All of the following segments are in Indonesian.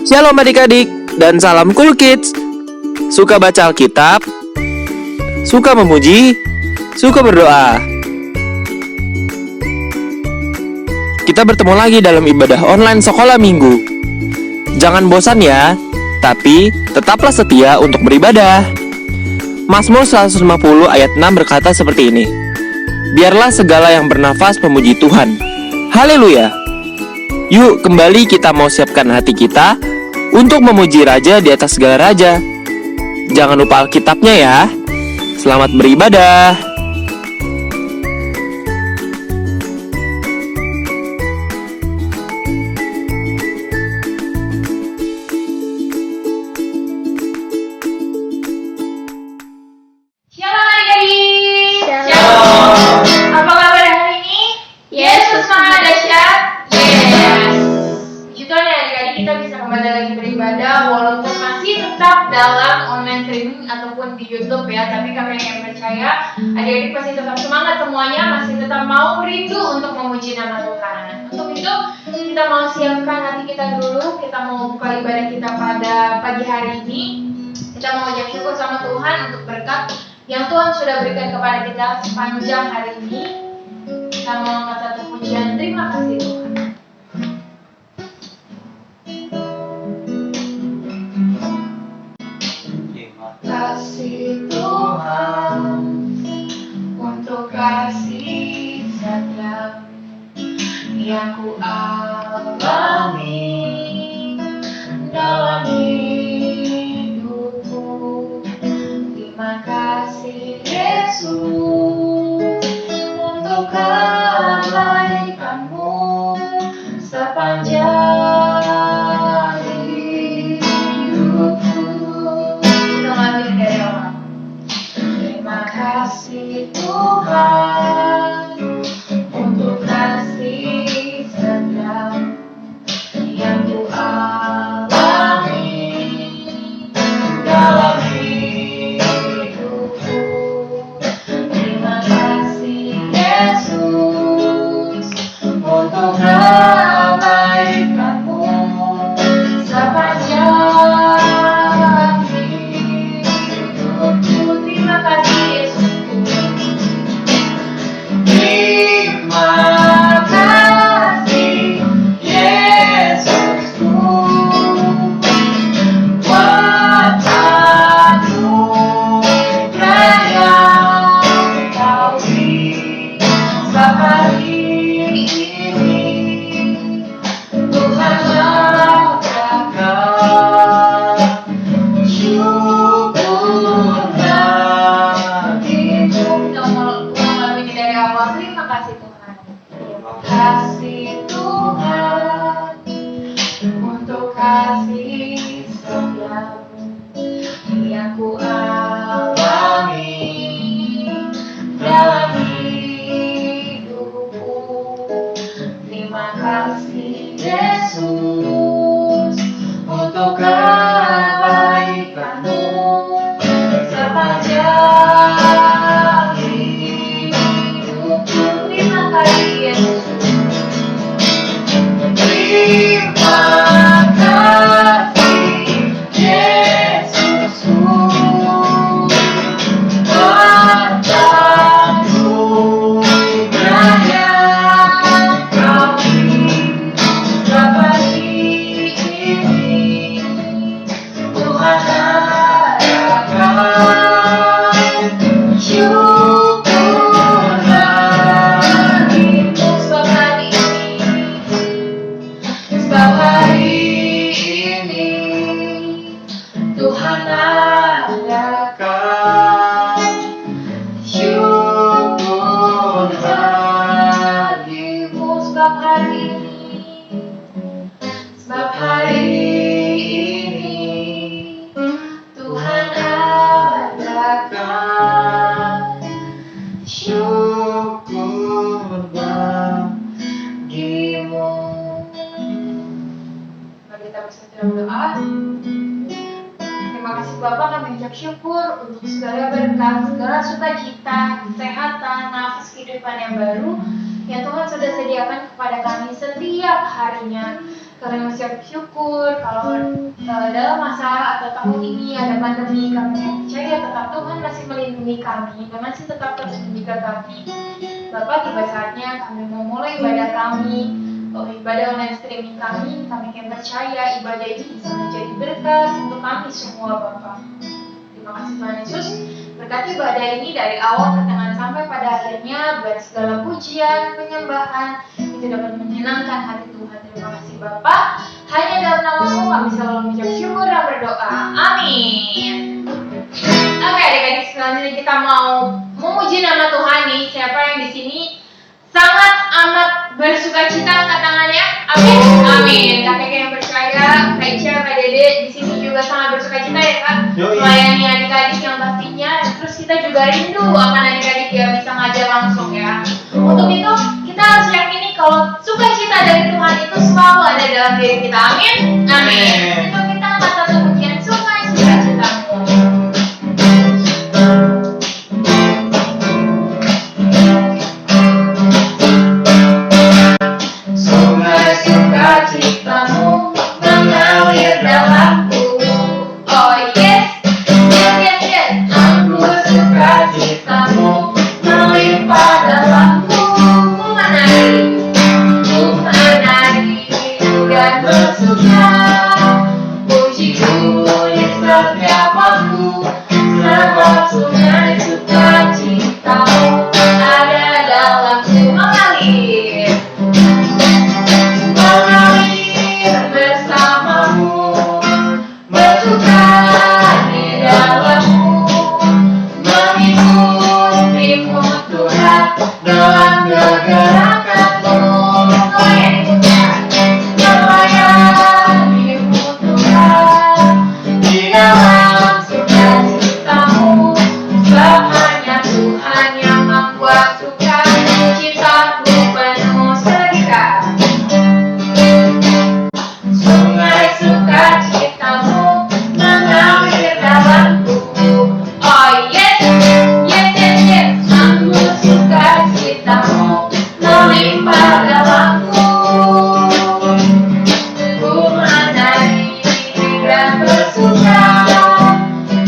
Shalom adik-adik dan salam Cool Kids. Suka baca Alkitab? Suka memuji? Suka berdoa? Kita bertemu lagi dalam ibadah online sekolah minggu. Jangan bosan ya, tapi tetaplah setia untuk beribadah. Mazmur 150 ayat 6 berkata seperti ini. Biarlah segala yang bernafas memuji Tuhan. Haleluya. Yuk kembali kita mau siapkan hati kita untuk memuji Raja di atas segala raja. Jangan lupa Alkitabnya ya. Selamat beribadah. Shalom adik-adik. Shalom. Apa kabar hari ini? Yesus Maha Dahsyat. Yes. Puji Tuhan ya adik-adik, kita bisa kembali lagi beribadah walaupun masih tetap dalam online streaming ataupun di YouTube ya. Tapi kami yang percaya adik-adik pasti tetap semangat semuanya, masih tetap mau rindu untuk memuji nama Tuhan. Untuk itu kita mau siapkan hati kita dulu. Kita mau buka ibadah kita pada pagi hari ini. Kita mau ucap syukur sama Tuhan untuk berkat yang Tuhan sudah berikan kepada kita sepanjang hari ini. Kita mau angkat satu pujian, terima kasih Tuhan. Terima Kasih Tuhan untuk kasih setia yang ku alami dalam hidupku. Terima kasih Yesus untuk kebaikanmu sepanjang hidupku. Kita ngambil dari awal. Terima kasih Tuhan untuk kasih setia yang ku alami dalam hidupku. Terima kasih Yesus untuk kebaikanmu sepanjang hidupku. Terima kasih Yesus. Terima kasih Yesusku buat anugerah yang Kau beri sehari ini. Tuhan lakukan syukur bagimu. Kita ulang lagi dari awal. Terima kasih Tuhan. Terima kasih Tuhan untuk kasih setia yang ku alami dalam hidupku. Terima kasih Yesus untuk kebaikanmu sepanjang hidupku. Terima kasih Yesus. Terima kasih Yesusku buat anugerah yang Kau beri seperti ini. Tuhan adakan syukur bagimu sebab hari ini Tuhan adakan syukur bagimu sebab hari ini Tuhan adakan syukur bagimu. Mari kita bersatu dalam doa. Terima kasih Bapa, kami ucap syukur untuk segala berkat, segala sukacita, kesehatan, nafas kehidupan yang baru yang Tuhan sudah sediakan kepada kami setiap harinya. kami mengucap syukur kalau dalam masa atau tahun ini ada pandemi, kami yang percaya tetap Tuhan masih melindungi kami dan masih tetap terus menjaga kami. Bapak, tiba saatnya kami mau mulai ibadah kami, ibadah online streaming kami yang percaya ibadah ini bisa menjadi berkat untuk kami semua, Bapak. Terima kasih Tuhan Yesus, berkati ibadah ini dari awal pertengahan sampai pada akhirnya, biar segala pujian, penyembahan itu dapat menyenangkan hati Tuhan. Terima kasih Bapak, hanya dalam nama-Mu kami selalu mengucap syukur dan berdoa. Amin. Oke, adik-adik, selanjutnya kita mau memuji nama Tuhan nih. Siapa yang di sini sangat amat bersuka cita, angkat tangannya? Amin. Amin. Kakek yang percaya, Kak Ica, Kak Dede di sini juga sangat bersuka cita ya Kak, melayani adik-adik yang pastinya. Terus kita juga rindu akan adik-adik yang bisa ngajar langsung ya. Untuk itu kita harus yakini kalau sukacita dari Tuhan itu selalu ada dalam diri kita. Amin. Amin. Itu kita angkat satu pujian sukacitamu. Sukacitamu mengalir dalamku. Oh yes, yes, yes, yes. Aku sukacitamu melimpah dalamku. Ku menari dan bersuka. Pujiku di setiap waktu, sebab sungai sukacitamu ada dalamku mengalir. Bersamamu, bersuka di dalammu, mengikutimu Tuhan dalam kegerakanmu. Melayanimu Tuhan di dalam sukacitamu, sebab hanya Tuhan yang membuat sukacitaku penuh segar. Sungai sukacitamu mengalir dalamku. Oh yes, yes, yes, yes. Aku sukacitamu melimpah dalamku. Ku menari dan bersuka.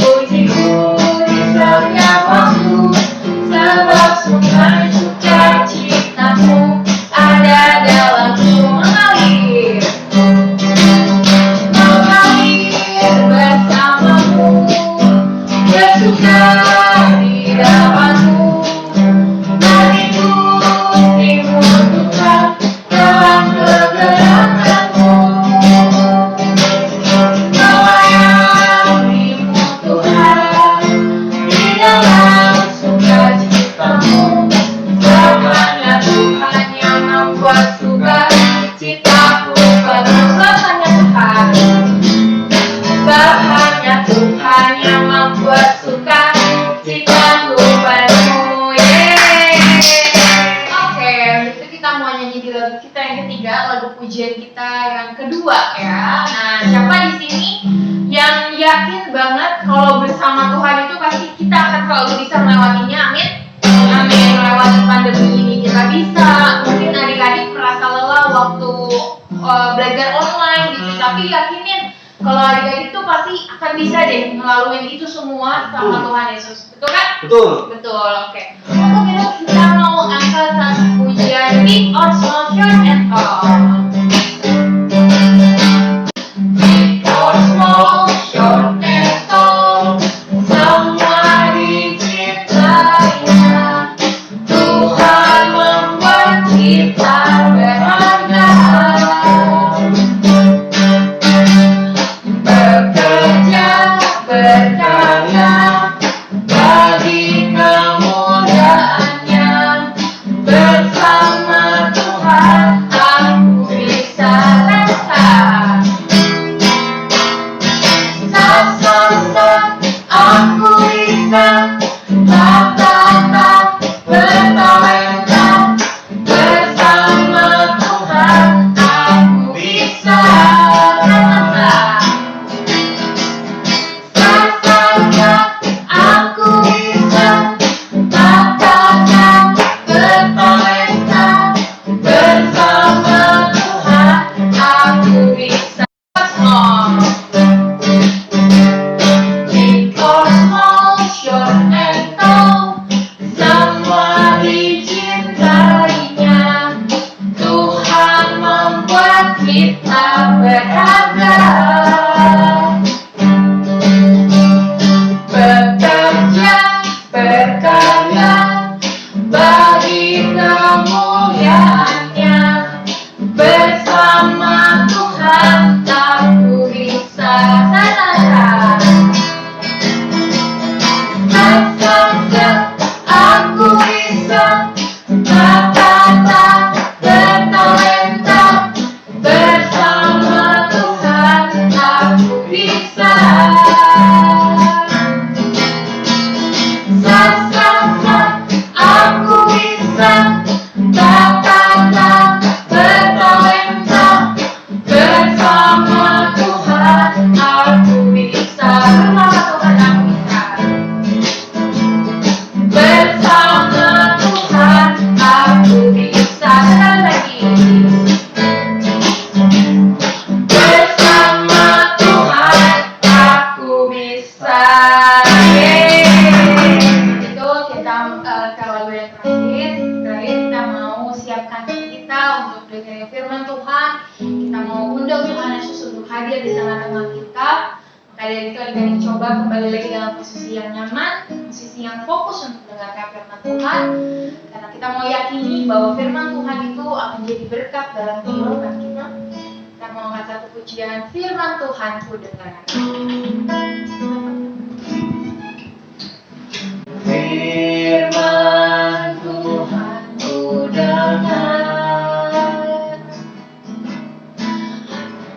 Pujiku di setiap waktu, sebab sungai sukacitamu ada dalamku mengalir. Bersamamu, bersuka di dalammu, mengikutimu Tuhan dalam kegerakanmu. Melayanimu Tuhan di dalam sukacitamu, sebab hanya Tuhan yang membuat sukacitaku penuh. Sebab hanya Tuhan yang membuat sukacitaku penuh. Oke, itu kita mau nyanyi di lagu kita yang ketiga, lagu pujian kita yang kedua ya. Nah, siapa di sini yang yakin banget kalau bersama Tuhan itu pasti kita akan selalu bisa melewatinya? Amin. Amin. Melewati pandemi ini kita bisa. Mungkin adik-adik merasa lelah waktu belajar online gitu, tapi yakinin kalau adik-adik tuh pasti akan bisa deh ngelaluin itu semua sama Tuhan Yesus. Betul kan? Betul. Betul, oke. Untuk itu kita mau angkat satu pujian Big or Small, Short and Tall. Big or small, short and tall, semua diciptainya. Tuhan membuat kita berharga. Berkarya bagi kemuliaannya, bersama Tuhan aku bisa rasa. Sa aku bisa tata bertalenta, bersama Tuhan aku bisa rasa. Aku bisa katakan bertalenta, kemuliaannya. Bersama Tuhan aku bisa aku bisa tak bertalenta. Bersama Tuhan aku bisa aku bisa tak bertalenta. Bersama Tuhan aku bisa. Bersama Tuhan aku bisa. Sekali lagi. Bersama Tuhan aku bisa. Itu kita kalau yang terakhir kita mau siapkan diri kita untuk dengerin firman Tuhan. Kita mau undang Tuhan Yesus untuk hadir di tengah-tengah kita. Maka dari itu adik-adik coba kembali lagi dalam posisi yang nyaman, posisi yang fokus untuk mendengarkan firman Tuhan. Karena kita mau yakini bahwa firman Tuhan itu akan jadi berkat dalam kehidupan kita. Kita mau angkat satu pujian, firman Tuhan ku dengar. Firman Tuhan ku dengar,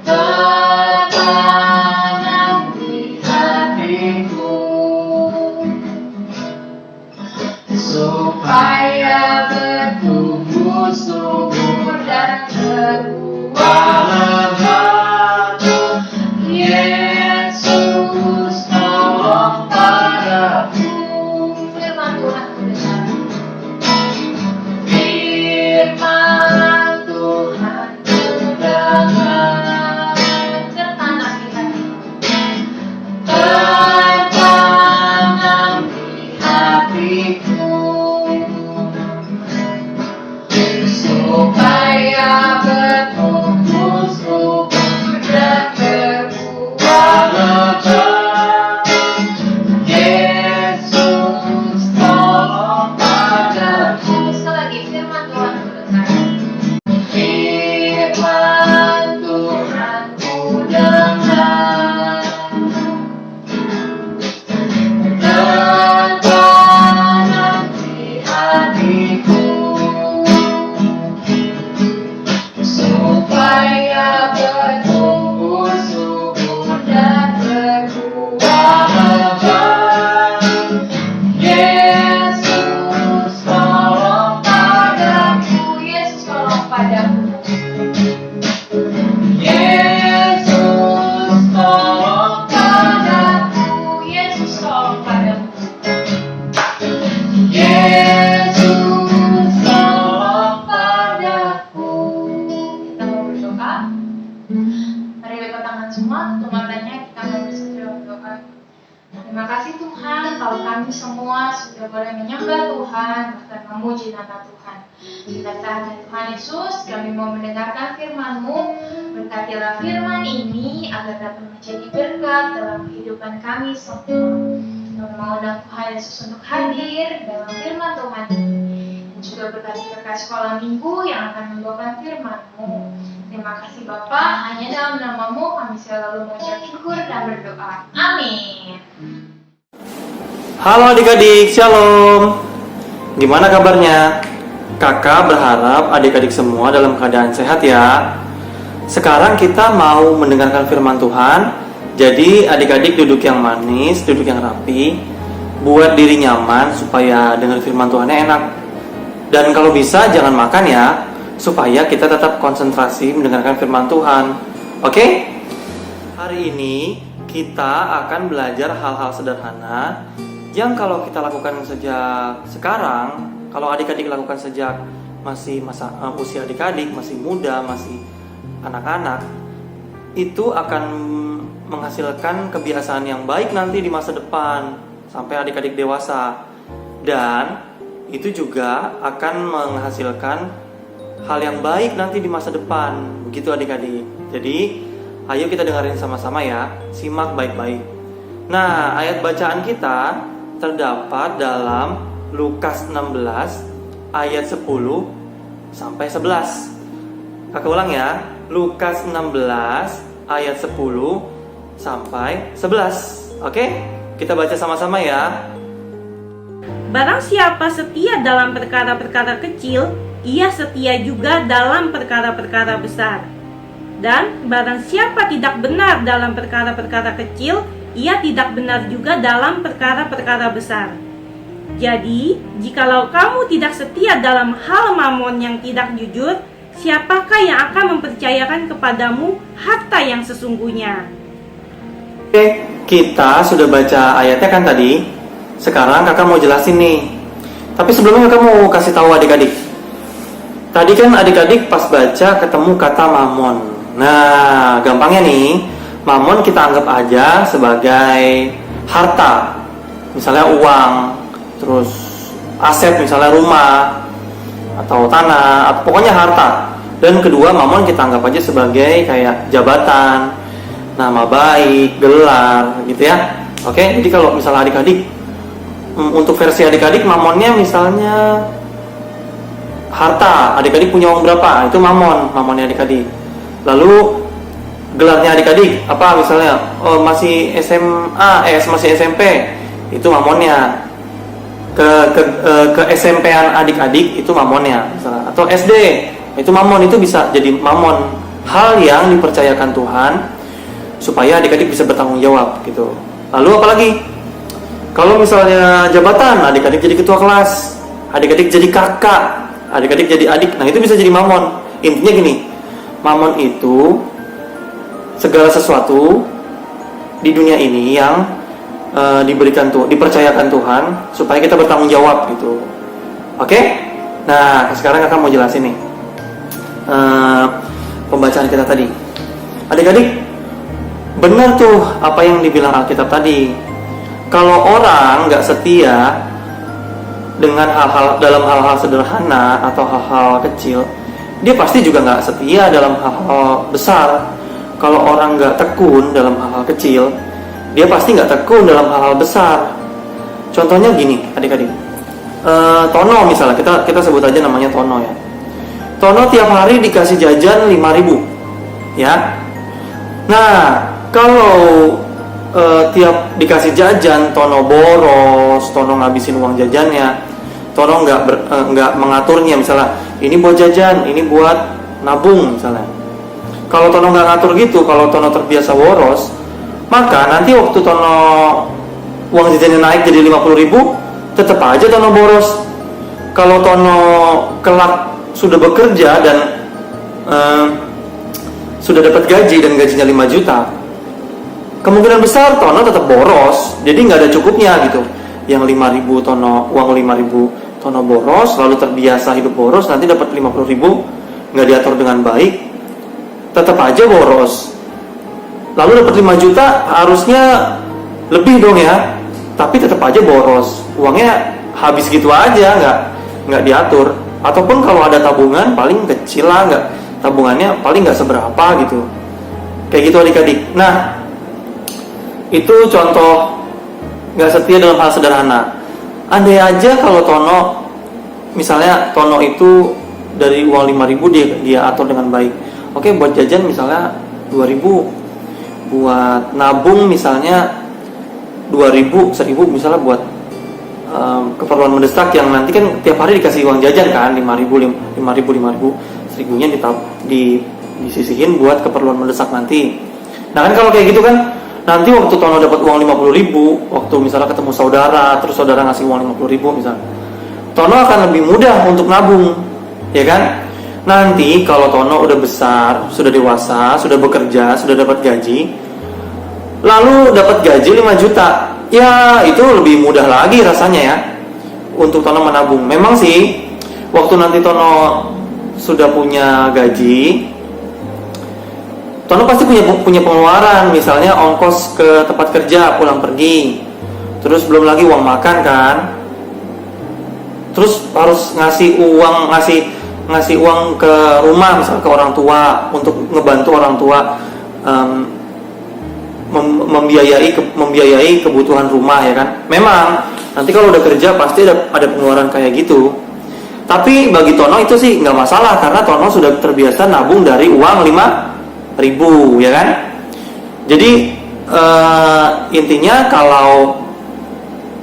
tertanam di hatiku, supaya bertumbuh subur dan berbuah lebat. Yesus tolong padaku. Firman Tuhan ku dengar. Firman Tuhan ku dengar, tertanam di hatiku, tertanam di hatiku, supaya bertumbuh subur dan berbuah lebat. Yesus tolong padaku. Sekali lagi, firman Tuhan ku dengar. Firman Tuhan ku dengar, tertanam di hatiku, supaya bertumbuh subur dan berbuah lebat. Yesus tolong padaku. Yesus tolong padaku. Yesus tolong padaku. Yesus tolong padaku. Yesus tolong padaku. Kita mau berdoa. Mari lipat tangan semua, tutup matanya, kita mau bersatu dalam doa. Terima kasih Tuhan, kalau kami semua sudah boleh menyembah Tuhan, bahkan memuji nama Tuhan. Kita saatnya Tuhan Yesus, kami mau mendengarkan firman-Mu. Berkatilah firman ini agar dapat menjadi berkat dalam kehidupan kami semua. Kami mau undang Tuhan Yesus untuk hadir dalam firman Tuhan ini. Dan juga berkati rekan sekolah minggu yang akan membawakan firman-Mu. Terima kasih Bapa, hanya dalam nama-Mu kami selalu mengucap syukur dan berdoa. Amin. Halo adik-adik, shalom. Gimana kabarnya? Kakak berharap adik-adik semua dalam keadaan sehat ya. Sekarang kita mau mendengarkan firman Tuhan. Jadi adik-adik duduk yang manis, duduk yang rapi, buat diri nyaman supaya dengar firman Tuhannya enak. Dan kalau bisa jangan makan ya, supaya kita tetap konsentrasi mendengarkan firman Tuhan. Oke? Hari ini kita akan belajar hal-hal sederhana yang kalau kita lakukan sejak sekarang, kalau adik-adik lakukan sejak masih usia adik-adik, masih muda, masih anak-anak, itu akan menghasilkan kebiasaan yang baik nanti di masa depan sampai adik-adik dewasa. Dan itu juga akan menghasilkan hal yang baik nanti di masa depan. Begitu adik-adik. Jadi ayo kita dengerin sama-sama ya. Simak baik-baik. Nah, ayat bacaan kita terdapat dalam Lukas 16 ayat 10 sampai 11. Kakak ulang ya. Lukas 16 ayat 10 sampai 11. Oke? Kita baca sama-sama ya. Barang siapa setia dalam perkara-perkara kecil, ia setia juga dalam perkara-perkara besar. Dan barang siapa tidak benar dalam perkara-perkara kecil, ia tidak benar juga dalam perkara-perkara besar. Jadi, jikalau kamu tidak setia dalam hal mamon yang tidak jujur, siapakah yang akan mempercayakan kepadamu harta yang sesungguhnya? Oke, kita sudah baca ayatnya kan tadi. Sekarang kakak mau jelasin nih. Tapi sebelumnya kakak mau kasih tahu adik-adik. Tadi kan adik-adik pas baca ketemu kata mamon. Nah, gampangnya nih, mamon kita anggap aja sebagai harta. Misalnya uang, terus aset misalnya rumah atau tanah, atau pokoknya harta. Dan kedua, mamon kita anggap aja sebagai kayak jabatan, nama baik, gelar gitu ya. Oke, jadi kalau misalnya adik-adik, untuk versi adik-adik mamonnya misalnya harta, adik-adik punya uang berapa, itu mamonnya adik-adik. Lalu gelarnya adik-adik apa misalnya, masih SMA, masih SMP, itu mamonnya. Ke SMP-an adik-adik itu mamonnya misalnya. Atau SD, itu mamon, itu bisa jadi mamon. Hal yang dipercayakan Tuhan supaya adik-adik bisa bertanggung jawab gitu. Lalu apalagi? Kalau misalnya jabatan, adik-adik jadi ketua kelas, adik-adik jadi kakak, adik-adik jadi adik, nah itu bisa jadi mamon. Intinya gini, mamon itu segala sesuatu di dunia ini yang dipercayakan Tuhan supaya kita bertanggung jawab gitu. Oke? Nah, sekarang kakak mau jelasin nih pembacaan kita tadi. Adik-adik, benar tuh apa yang dibilang Alkitab tadi. Kalau orang nggak setia dengan dalam hal-hal sederhana atau hal-hal kecil, dia pasti juga nggak setia dalam hal-hal besar. Kalau orang nggak tekun dalam hal-hal kecil, dia pasti nggak tekun dalam hal-hal besar. Contohnya gini, adik-adik. Tono misalnya, kita sebut aja namanya Tono ya. Tono tiap hari dikasih jajan 5.000, ya. Nah, kalau tiap dikasih jajan, Tono boros, Tono ngabisin uang jajannya, Tono nggak mengaturnya, misalnya ini buat jajan, ini buat nabung misalnya. Kalau Tono nggak ngatur gitu, kalau Tono terbiasa boros, maka nanti waktu Tono uang jajannya naik jadi 50.000, tetap aja Tono boros. Kalau Tono kelak sudah bekerja dan sudah dapat gaji dan gajinya 5 juta, kemungkinan besar Tono tetap boros, jadi nggak ada cukupnya gitu. Yang 5.000 Tono, uang 5.000 Tono boros, lalu terbiasa hidup boros, nanti dapat 50.000, nggak diatur dengan baik, tetap aja boros. Lalu dapat 5 juta, harusnya lebih dong ya, tapi tetap aja boros. Uangnya habis gitu aja, nggak diatur. Ataupun kalau ada tabungan, paling kecil lah, tabungannya paling nggak seberapa gitu. Kayak gitu adik-adik. Nah, itu contoh nggak setia dalam hal sederhana. Andai aja kalau Tono, misalnya Tono itu dari uang 5.000 dia atur dengan baik. Oke, buat jajan misalnya 2.000, buat nabung misalnya 2.000, 1.000 misalnya buat keperluan mendesak yang nanti kan tiap hari dikasih uang jajan kan, 5.000, 1.000nya disisihin buat keperluan mendesak nanti. Nah kan kalau kayak gitu kan, nanti waktu Tono dapat uang 50.000, waktu misalnya ketemu saudara, terus saudara ngasih uang 50.000 misalnya, Tono akan lebih mudah untuk nabung, ya kan? Nanti kalau Tono udah besar, sudah dewasa, sudah bekerja, sudah dapat gaji, lalu dapat gaji 5 juta, ya itu lebih mudah lagi rasanya ya untuk Tono menabung. Memang sih waktu nanti Tono sudah punya gaji, Tono pasti punya pengeluaran, misalnya ongkos ke tempat kerja, pulang pergi, terus belum lagi uang makan kan, terus harus ngasih uang ke rumah, misalnya ke orang tua, untuk ngebantu orang tua membiayai kebutuhan rumah ya kan. Memang nanti kalau udah kerja pasti ada pengeluaran kayak gitu. Tapi bagi Tono itu sih nggak masalah karena Tono sudah terbiasa nabung dari uang 5.000, ya kan? Jadi intinya kalau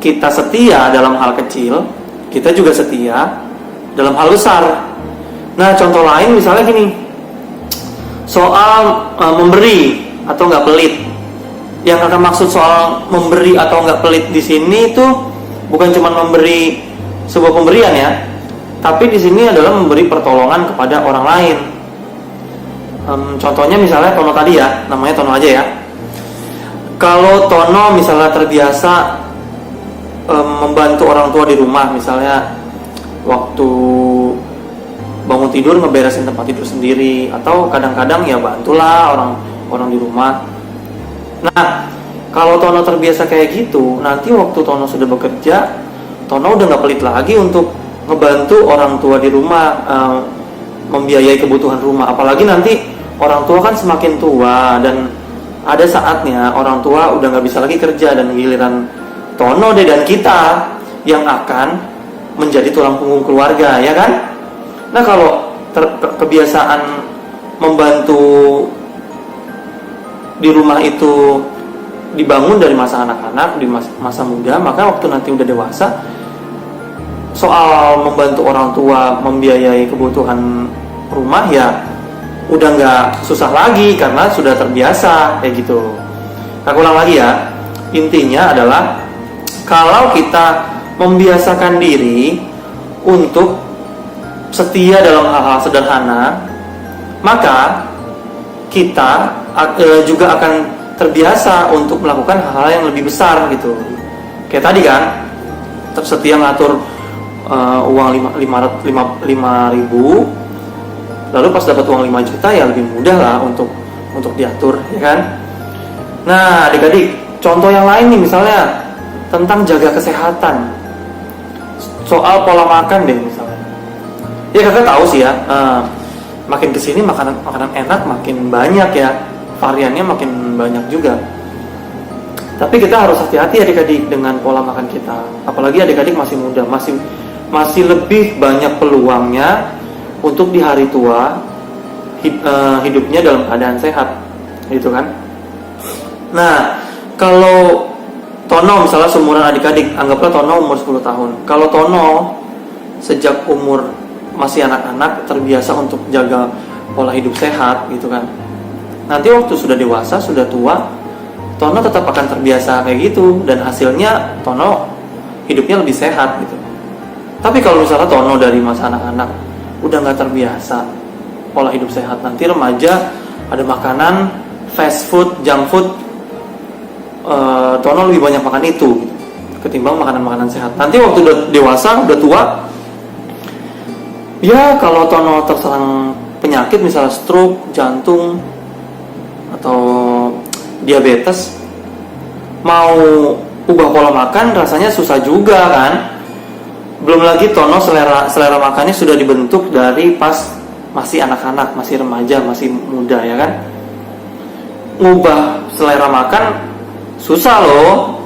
kita setia dalam hal kecil, kita juga setia dalam hal besar. Nah, contoh lain misalnya gini, soal memberi atau nggak pelit. Yang kakak maksud soal memberi atau nggak pelit di sini itu bukan cuma memberi sebuah pemberian ya, tapi di sini adalah memberi pertolongan kepada orang lain. Contohnya misalnya Tono tadi ya, namanya Tono aja ya. Kalau Tono misalnya terbiasa membantu orang tua di rumah, misalnya waktu bangun tidur ngeberesin tempat tidur sendiri, atau kadang-kadang ya bantulah orang di rumah. Nah, kalau Tono terbiasa kayak gitu, nanti waktu Tono sudah bekerja, Tono udah nggak pelit lagi untuk ngebantu orang tua di rumah, membiayai kebutuhan rumah. Apalagi nanti orang tua kan semakin tua dan ada saatnya orang tua udah nggak bisa lagi kerja dan giliran Tono deh dan kita yang akan menjadi tulang punggung keluarga, ya kan? Nah, kalau kebiasaan membantu di rumah itu dibangun dari masa anak-anak, di masa muda, maka waktu nanti udah dewasa, soal membantu orang tua membiayai kebutuhan rumah ya udah nggak susah lagi karena sudah terbiasa kayak gitu. Aku ulang lagi ya, intinya adalah kalau kita membiasakan diri untuk setia dalam hal-hal sederhana, maka kita juga akan terbiasa untuk melakukan hal-hal yang lebih besar gitu. Kayak tadi kan, setia ngatur uang 5.000, lalu pas dapat uang 5 juta ya lebih mudah lah untuk diatur, ya kan? Nah, adik-adik, contoh yang lain nih misalnya tentang jaga kesehatan, soal pola makan deh misalnya. Ya kakak tahu sih ya, makin kesini makanan enak makin banyak ya, variannya makin banyak juga. Tapi kita harus hati-hati adik-adik dengan pola makan kita. Apalagi adik-adik masih muda, masih lebih banyak peluangnya untuk di hari tua hidupnya dalam keadaan sehat, gitu kan? Nah, kalau Tono misalnya seumuran adik-adik, anggaplah Tono umur 10 tahun. Kalau Tono sejak umur masih anak-anak terbiasa untuk jaga pola hidup sehat, gitu kan? Nanti waktu sudah dewasa, sudah tua, Tono tetap akan terbiasa kayak gitu dan hasilnya Tono hidupnya lebih sehat gitu. Tapi kalau misalnya Tono dari masa anak-anak udah nggak terbiasa pola hidup sehat, nanti remaja ada makanan fast food, junk food, Tono lebih banyak makan itu gitu, ketimbang makanan-makanan sehat. Nanti waktu udah dewasa, udah tua, ya kalau Tono terserang penyakit misalnya stroke, jantung, atau diabetes, mau ubah pola makan rasanya susah juga kan. Belum lagi Tono selera makannya sudah dibentuk dari pas masih anak-anak, masih remaja, masih muda, ya kan. Ngubah selera makan susah loh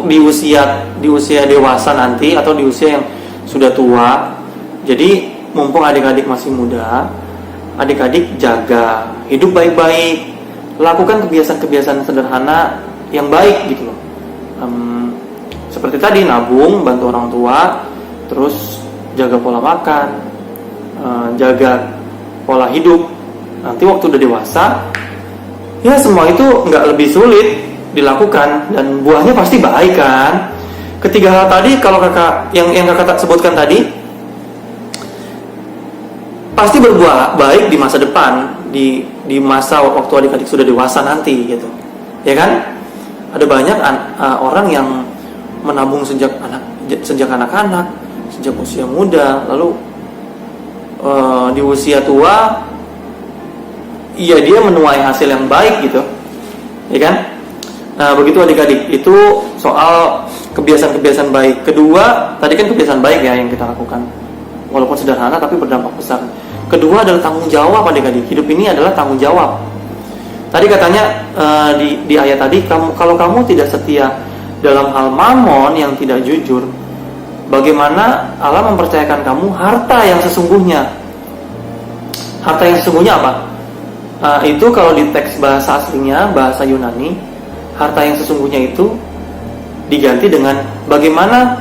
di usia dewasa nanti atau di usia yang sudah tua. Jadi mumpung adik-adik masih muda, adik-adik jaga hidup baik-baik, lakukan kebiasaan-kebiasaan sederhana yang baik gitu loh. Seperti tadi, nabung, bantu orang tua, terus jaga pola makan, jaga pola hidup. Nanti waktu udah dewasa, ya semua itu nggak lebih sulit dilakukan dan buahnya pasti baik kan. Ketiga hal tadi kalau kakak yang kakak sebutkan tadi pasti berbuah baik di masa depan, di masa waktu adik-adik sudah dewasa nanti gitu, ya kan? Ada banyak orang yang menabung sejak anak-anak, sejak usia muda, lalu di usia tua, iya dia menuai hasil yang baik gitu, ya kan? Nah begitu adik-adik, itu soal kebiasaan-kebiasaan baik. Kedua, tadi kan kebiasaan baik ya yang kita lakukan, walaupun sederhana tapi berdampak besar. Kedua adalah tanggung jawab adik-adik. Hidup ini adalah tanggung jawab. Tadi katanya di ayat tadi, kalau kamu tidak setia dalam hal mamon yang tidak jujur, bagaimana Allah mempercayakan kamu harta yang sesungguhnya. Harta yang sesungguhnya apa? Itu kalau di teks bahasa aslinya, bahasa Yunani, harta yang sesungguhnya itu diganti dengan bagaimana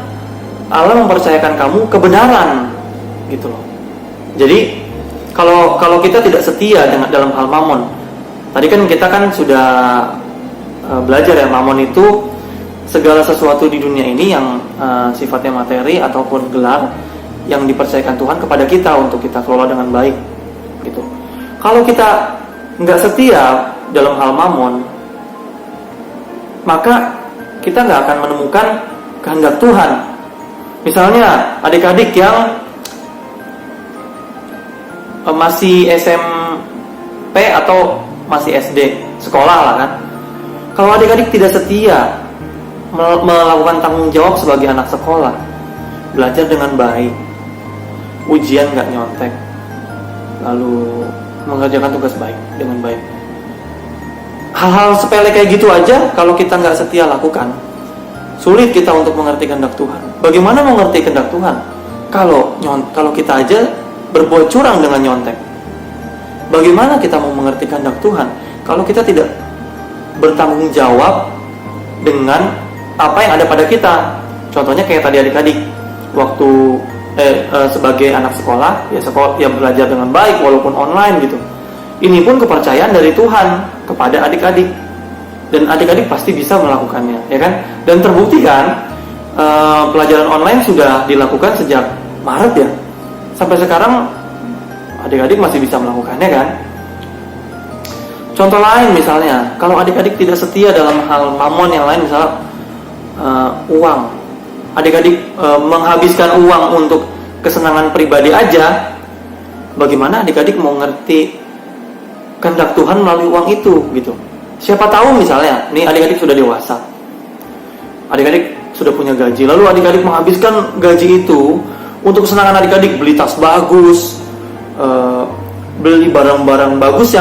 Allah mempercayakan kamu kebenaran, gitu loh. Jadi kalau kita tidak setia dengan dalam hal mamon, tadi kan kita kan sudah belajar ya, mamon itu segala sesuatu di dunia ini yang sifatnya materi ataupun gelar yang dipercayakan Tuhan kepada kita untuk kita kelola dengan baik, gitu. Kalau kita nggak setia dalam hal mamon, maka kita nggak akan menemukan kehendak Tuhan. Misalnya adik-adik yang masih SMP atau masih SD, sekolah lah kan. Kalau adik-adik tidak setia melakukan tanggung jawab sebagai anak sekolah, belajar dengan baik, ujian nggak nyontek, lalu mengerjakan tugas baik dengan baik, hal-hal sepele kayak gitu aja kalau kita nggak setia lakukan, sulit kita untuk mengerti kehendak Tuhan. Bagaimana mengerti kehendak Tuhan kalau kita aja berbuat curang dengan nyontek? Bagaimana kita mau mengerti kehendak Tuhan kalau kita tidak bertanggung jawab dengan apa yang ada pada kita? Contohnya kayak tadi adik-adik waktu sebagai anak sekolah ya belajar dengan baik walaupun online gitu. Ini pun kepercayaan dari Tuhan kepada adik-adik, dan adik-adik pasti bisa melakukannya, ya kan? Dan terbukti kan pelajaran online sudah dilakukan sejak Maret ya, sampai sekarang adik-adik masih bisa melakukannya kan? Contoh lain misalnya, kalau adik-adik tidak setia dalam hal mamon yang lain, misalnya uang, adik-adik menghabiskan uang untuk kesenangan pribadi aja, bagaimana adik-adik mau ngerti kehendak Tuhan melalui uang itu gitu? Siapa tahu misalnya, nih adik-adik sudah dewasa, adik-adik sudah punya gaji, lalu adik-adik menghabiskan gaji itu untuk kesenangan adik-adik, beli tas bagus, beli barang-barang bagus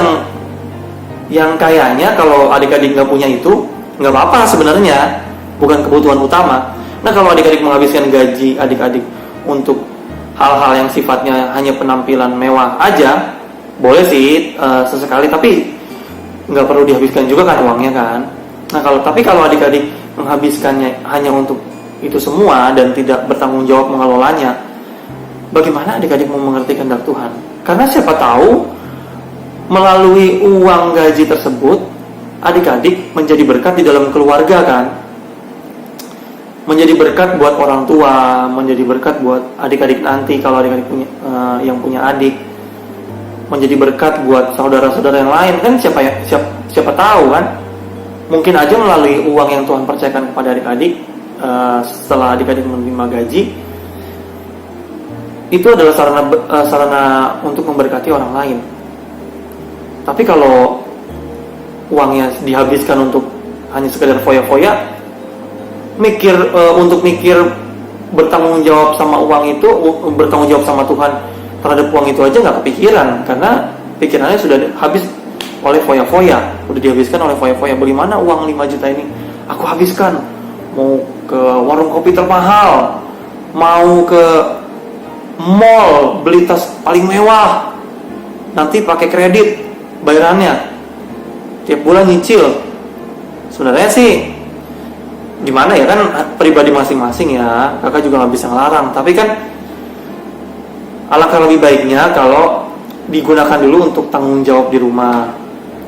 yang kayaknya kalau adik-adik nggak punya itu nggak apa-apa sebenarnya, bukan kebutuhan utama. Nah, kalau adik-adik menghabiskan gaji adik-adik untuk hal-hal yang sifatnya hanya penampilan mewah aja, boleh sih sesekali, tapi nggak perlu dihabiskan juga kan uangnya kan. Nah, kalau adik-adik menghabiskannya hanya untuk itu semua dan tidak bertanggung jawab mengelolanya, bagaimana adik-adik mau mengerti kehendak Tuhan? Karena siapa tahu melalui uang gaji tersebut adik-adik menjadi berkat di dalam keluarga kan, menjadi berkat buat orang tua, menjadi berkat buat adik-adik nanti kalau adik-adik yang punya adik, menjadi berkat buat saudara-saudara yang lain kan. Siapa tahu kan, mungkin aja melalui uang yang Tuhan percayakan kepada adik-adik setelah adik-adik menerima gaji, itu adalah sarana untuk memberkati orang lain. Tapi kalau uangnya dihabiskan untuk hanya sekedar foya-foya, untuk mikir bertanggung jawab sama uang itu, bertanggung jawab sama Tuhan terhadap uang itu aja nggak kepikiran, karena pikirannya sudah habis oleh foya-foya, udah dihabiskan oleh foya-foya. Bagaimana uang 5 juta ini aku habiskan, mau ke warung kopi termahal, mau ke mall beli tas paling mewah, nanti pakai kredit bayarannya, tiap bulan nyicil. Sebenarnya sih gimana ya, kan pribadi masing-masing ya, kakak juga nggak bisa ngelarang, tapi kan alangkah lebih baiknya kalau digunakan dulu untuk tanggung jawab di rumah,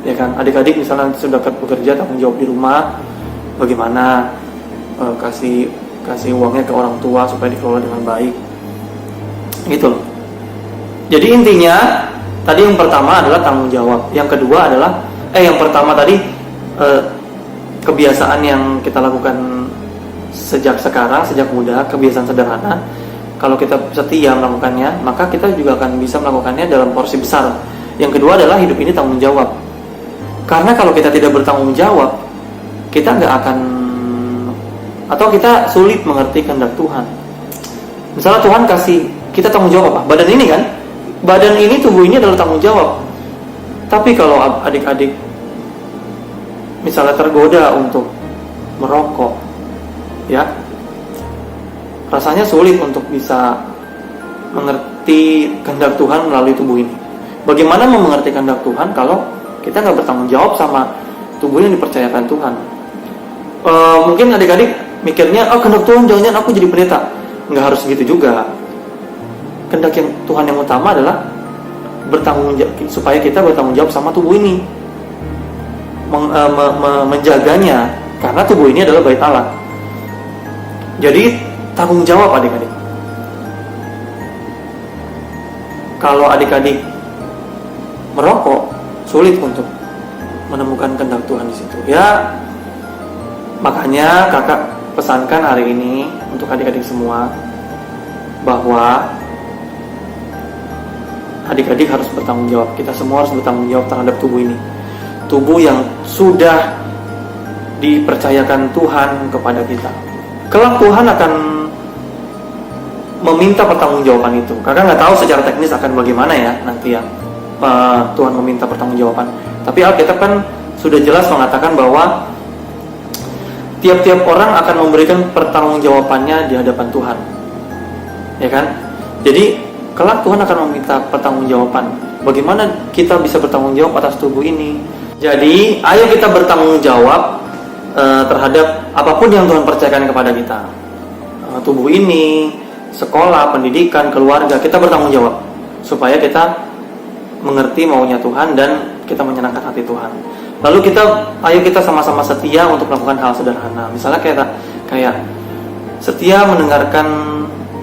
ya kan? Adik-adik misalnya sudah bekerja, tanggung jawab di rumah, bagaimana kasih uangnya ke orang tua supaya dikelola dengan baik, gitu loh. Jadi intinya tadi yang pertama adalah tanggung jawab, yang kedua adalah yang pertama tadi kebiasaan yang kita lakukan sejak sekarang, sejak muda, kebiasaan sederhana. Kalau kita setia melakukannya, maka kita juga akan bisa melakukannya dalam porsi besar. Yang kedua adalah hidup ini tanggung jawab. Karena kalau kita tidak bertanggung jawab, kita nggak akan, atau kita sulit mengerti kehendak Tuhan. Misalnya Tuhan kasih kita tanggung jawab apa? Badan ini kan? Badan ini, tubuh ini adalah tanggung jawab. Tapi kalau adik-adik misalnya tergoda untuk merokok, ya, rasanya sulit untuk bisa mengerti kehendak Tuhan melalui tubuh ini. Bagaimana mau mengerti kehendak Tuhan kalau kita nggak bertanggung jawab sama tubuh yang dipercayakan Tuhan? Mungkin adik-adik mikirnya, kehendak Tuhan jangan-jangan aku jadi pendeta. Nggak harus gitu juga. Kehendak yang Tuhan yang utama adalah bertanggung jawab, supaya kita bertanggung jawab sama tubuh ini, menjaganya, karena tubuh ini adalah bait Allah. Jadi tanggung jawab adik-adik. Kalau adik-adik merokok, sulit untuk menemukan kehendak Tuhan di situ. Ya, makanya kakak pesankan hari ini untuk adik-adik semua bahwa adik-adik harus bertanggung jawab. Kita semua harus bertanggung jawab terhadap tubuh ini. Tubuh yang sudah dipercayakan Tuhan kepada kita. Kelak Tuhan akan meminta pertanggungjawaban itu. Kakak nggak tahu secara teknis akan bagaimana ya nanti ya Tuhan meminta pertanggungjawaban. Tapi Alkitab kan sudah jelas mengatakan bahwa tiap-tiap orang akan memberikan pertanggungjawabannya di hadapan Tuhan, ya kan? Jadi kelak Tuhan akan meminta pertanggungjawaban. Bagaimana kita bisa bertanggung jawab atas tubuh ini? Jadi ayo kita bertanggung jawab terhadap apapun yang Tuhan percayakan kepada kita. Tubuh ini, sekolah, pendidikan, keluarga, kita bertanggung jawab supaya kita mengerti maunya Tuhan dan kita menyenangkan hati Tuhan. Lalu ayo kita sama-sama setia untuk melakukan hal sederhana. Misalnya kayak setia mendengarkan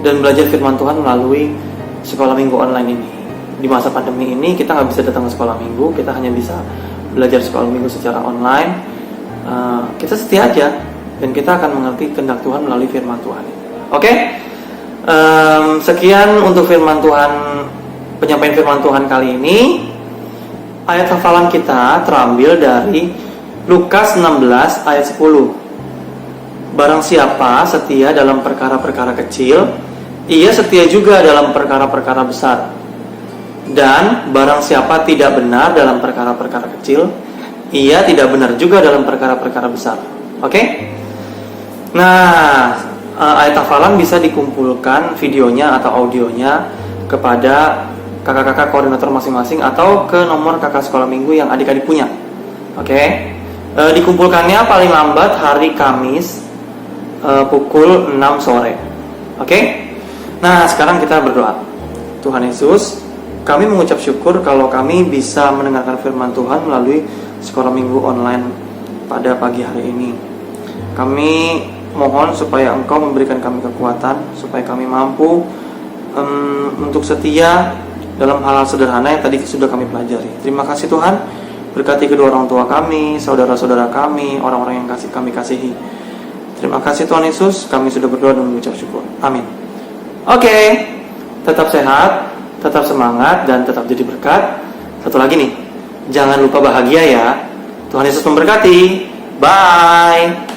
dan belajar firman Tuhan melalui sekolah minggu online ini. Di masa pandemi ini kita nggak bisa datang ke sekolah minggu, kita hanya bisa belajar sekolah minggu secara online. Kita setia aja dan kita akan mengerti kehendak Tuhan melalui firman Tuhan. Oke? Sekian untuk firman Tuhan, penyampaian firman Tuhan kali ini. Ayat hafalan kita terambil dari Lukas 16 ayat 10. Barang siapa setia dalam perkara-perkara kecil, ia setia juga dalam perkara-perkara besar. Dan barang siapa tidak benar dalam perkara-perkara kecil, ia tidak benar juga dalam perkara-perkara besar. Oke? Nah, ayat hafalan bisa dikumpulkan videonya atau audionya kepada kakak-kakak koordinator masing-masing atau ke nomor kakak sekolah minggu yang adik-adik punya. Oke? Dikumpulkannya paling lambat hari Kamis pukul 6 sore. Oke? Nah, sekarang kita berdoa. Tuhan Yesus, kami mengucap syukur kalau kami bisa mendengarkan firman Tuhan melalui sekolah minggu online pada pagi hari ini. Kami mohon supaya Engkau memberikan kami kekuatan, supaya kami mampu untuk setia dalam hal-hal sederhana yang tadi sudah kami pelajari. Terima kasih Tuhan, berkati kedua orang tua kami, saudara-saudara kami, orang-orang yang kami kasihi. Terima kasih Tuhan Yesus, kami sudah berdoa dan mengucap syukur. Amin. Oke, tetap sehat, tetap semangat, dan tetap jadi berkat. Satu lagi nih, jangan lupa bahagia ya. Tuhan Yesus memberkati. Bye.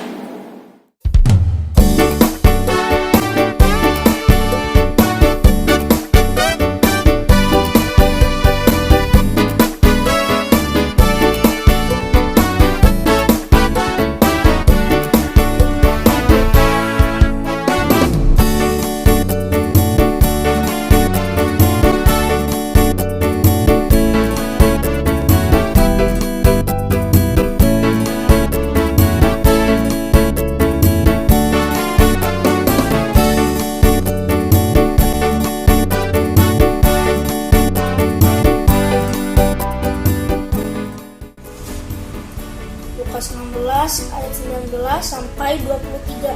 Lukas 16 ayat 19 sampai 23.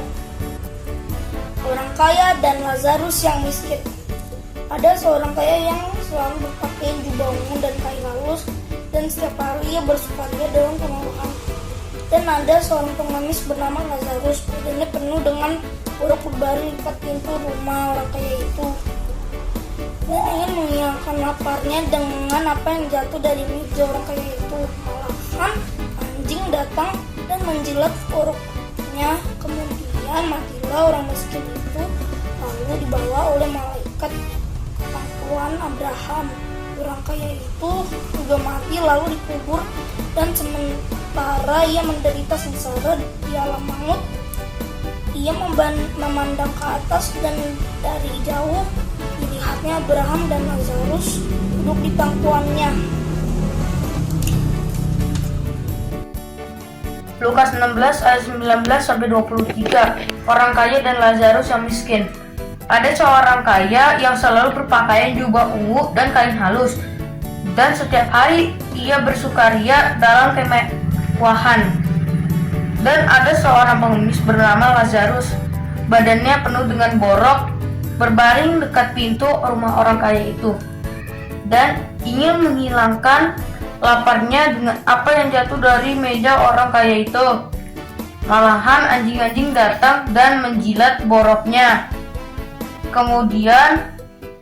Orang kaya dan Lazarus yang miskin. Ada seorang kaya yang selalu berpakaian jubah ungu dan kain halus, dan setiap hari ia bersukaria dalam kemewahan. Dan ada seorang pengemis bernama Lazarus, badannya penuh dengan buruk berbaring di dekat pintu rumah orang kaya itu, dan ingin menghilangkan laparnya dengan apa yang jatuh dari meja orang kaya itu. Malahan anjing datang dan menjilat uruknya. Kemudian matilah orang miskin itu, lalu dibawa oleh malaikat Tuhan Abraham. Orang kaya itu juga mati lalu dikubur, dan sementara ia menderita sengsara di alam maut, ia memandang ke atas dan dari jauh dilihatnya Abraham dan Lazarus duduk di pangkuannya. Lukas 16 ayat 19 sampai 23. Orang kaya dan Lazarus yang miskin. Ada seorang kaya yang selalu berpakaian jubah ungu dan kain halus, dan setiap hari ia bersukaria dalam kemewahan. Dan ada seorang pengemis bernama Lazarus, badannya penuh dengan borok, berbaring dekat pintu rumah orang kaya itu, dan ingin menghilangkan laparnya dengan apa yang jatuh dari meja orang kaya itu. Malahan anjing-anjing datang dan menjilat boroknya. Kemudian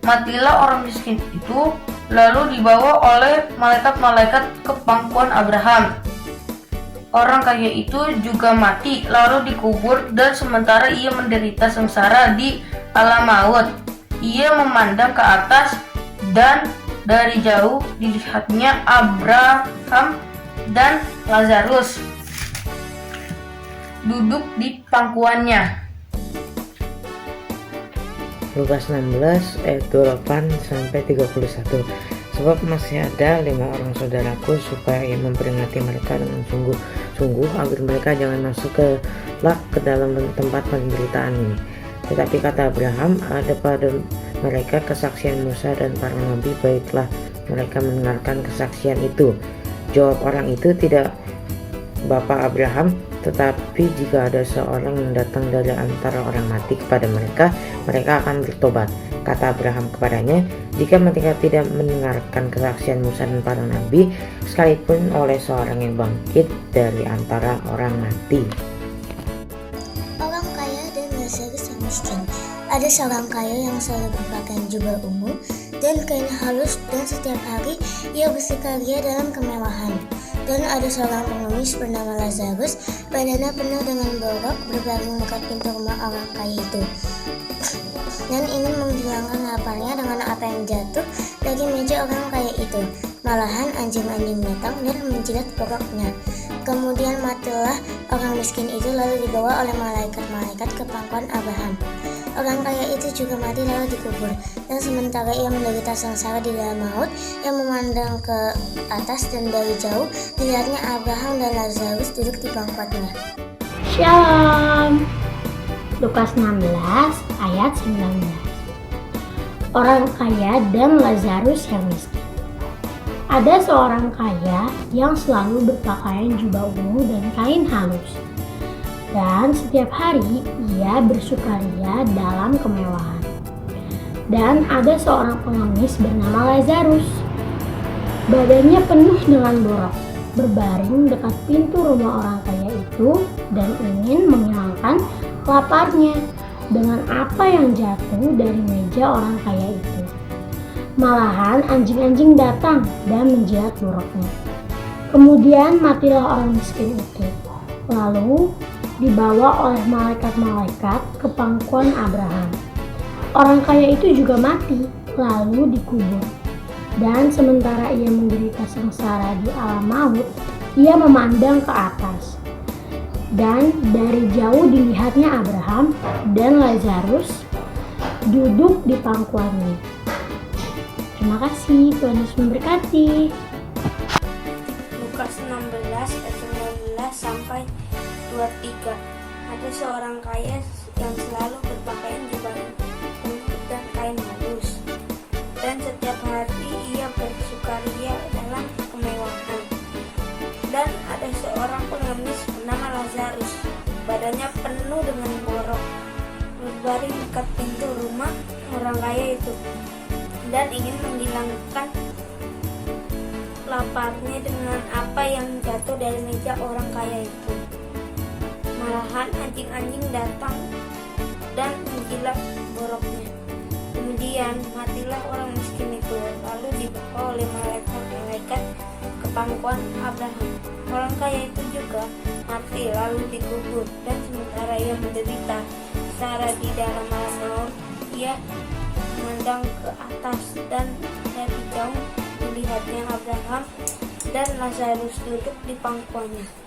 matilah orang miskin itu, lalu dibawa oleh malaikat-malaikat ke pangkuan Abraham. Orang kaya itu juga mati, lalu dikubur, dan sementara ia menderita sengsara di alam maut, ia memandang ke atas, dan dari jauh dilihatnya Abraham dan Lazarus duduk di pangkuannya. Lukas 16 ayat 28 sampai 31. Sebab masih ada 5 orang saudaraku, supaya ia memperingati mereka dengan sungguh-sungguh agar mereka jangan masuk ke dalam tempat penderitaan ini. Tetapi kata Abraham, ada pada mereka kesaksian Musa dan para nabi, baiklah mereka mendengarkan kesaksian itu. Jawab orang itu, tidak Bapa Abraham, tetapi jika ada seorang yang datang dari antara orang mati kepada mereka, mereka akan bertobat. Kata Abraham kepadanya, jika mereka tidak mendengarkan kesaksian Musa dan para nabi, sekalipun oleh seorang yang bangkit dari antara orang mati. Orang kaya dan Lazarus yang miskin. Ada seorang kaya yang selalu berpakaian jubah ungu dan kain halus, dan setiap hari ia bersukaria dalam kemewahan. Dan ada seorang pengemis bernama Lazarus, badannya penuh dengan borok, berbaring dekat pintu rumah orang kaya itu, dan ingin menghilangkan laparnya dengan apa yang jatuh dari meja orang kaya itu. Malahan anjing-anjing datang dan menjilat boroknya. Kemudian matilah orang miskin itu, lalu dibawa oleh malaikat-malaikat ke pangkuan Abraham. Orang kaya itu juga mati lalu dikubur, dan sementara ia menderita sengsara di dalam maut, ia memandang ke atas dan dari jauh dilihatnya Abraham dan Lazarus duduk di pangkuannya. Shalom. Lukas 16 ayat 19. Orang kaya dan Lazarus yang miskin. Ada seorang kaya yang selalu berpakaian jubah ungu dan kain halus, dan setiap hari ia bersukaria dalam kemewahan. Dan ada seorang pengemis bernama Lazarus, badannya penuh dengan borok, berbaring dekat pintu rumah orang kaya itu, dan ingin menghilangkan laparnya dengan apa yang jatuh dari meja orang kaya itu. Malahan anjing-anjing datang dan menjilat boroknya. Kemudian matilah orang miskin itu, lalu dibawa oleh malaikat-malaikat ke pangkuan Abraham. Orang kaya itu juga mati, lalu dikubur. Dan sementara ia menderita sengsara di alam maut, ia memandang ke atas. Dan dari jauh dilihatnya Abraham dan Lazarus duduk di pangkuannya. Terima kasih, Tuhan Yesus memberkati. Lukas 16 ayat 19 sampai 23. Ada seorang kaya yang selalu berpakaian jubah ungu dan kain halus, dan setiap hari ia bersukaria dalam kemewahan. Dan ada seorang pengemis bernama Lazarus, badannya penuh dengan borok, berbaring dekat pintu rumah orang kaya itu, dan ingin menghilangkan laparnya dengan apa yang jatuh dari meja orang kaya itu. Malahan anjing-anjing datang dan menjilat boroknya. Kemudian matilah orang miskin itu, lalu dibawa oleh malaikat-malaikat ke pangkuan Abraham. Orang kaya itu juga mati lalu dikubur, dan sementara ia menderita sengsara di dalam alam maut, ia memandang ke atas, dan dari jauh dilihatnya Abraham dan Lazarus duduk di pangkuannya.